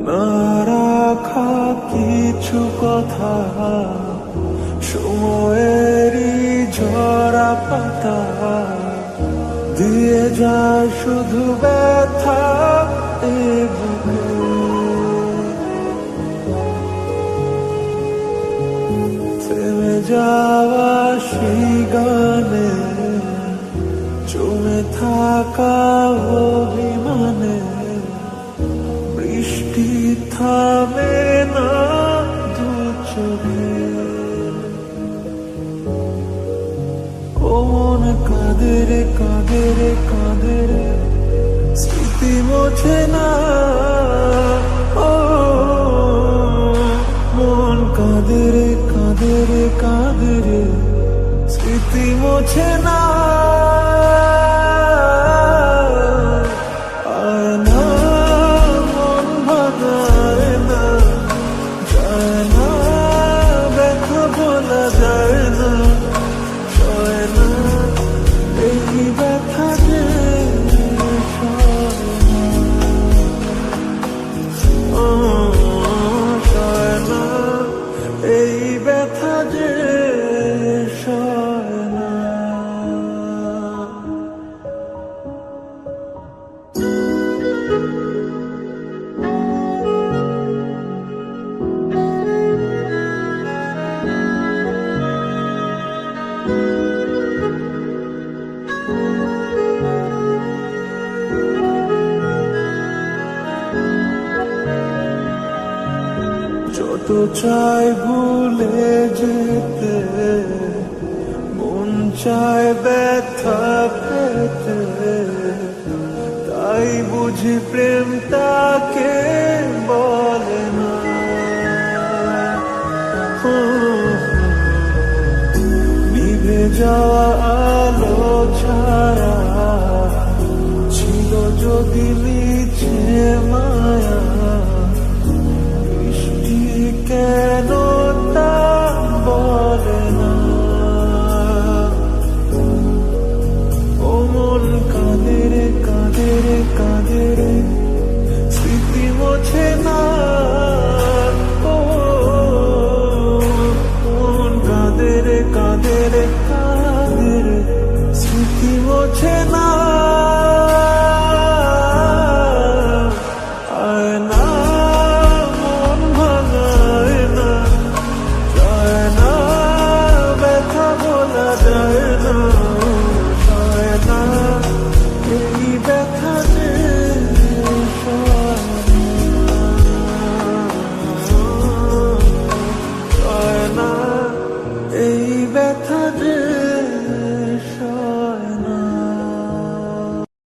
না রাখা কিছু কথা, সময়েরই ঝরা পাতা দিয়ে যায় শুধু ব্যথা এ বুকে। থেমে যাওয়া সেই গানে, জমে থাকা অভিমানে, বৃষ্টি থামে না দু চোখে। ও মন কাঁদে রে কাঁদে রে কাঁদে রে, স্মৃতি মোছে না। ও মন কাঁদে রে কাঁদে রে কাঁদে রে, স্মৃতি মোছে না। যত চাই ভুলে যেতে, মন চায় ব্যথা পেতে, তাই বুঝি প্রেম তাকে বলে না। নিভে যাওয়া আলো ছায়া ছিল যদি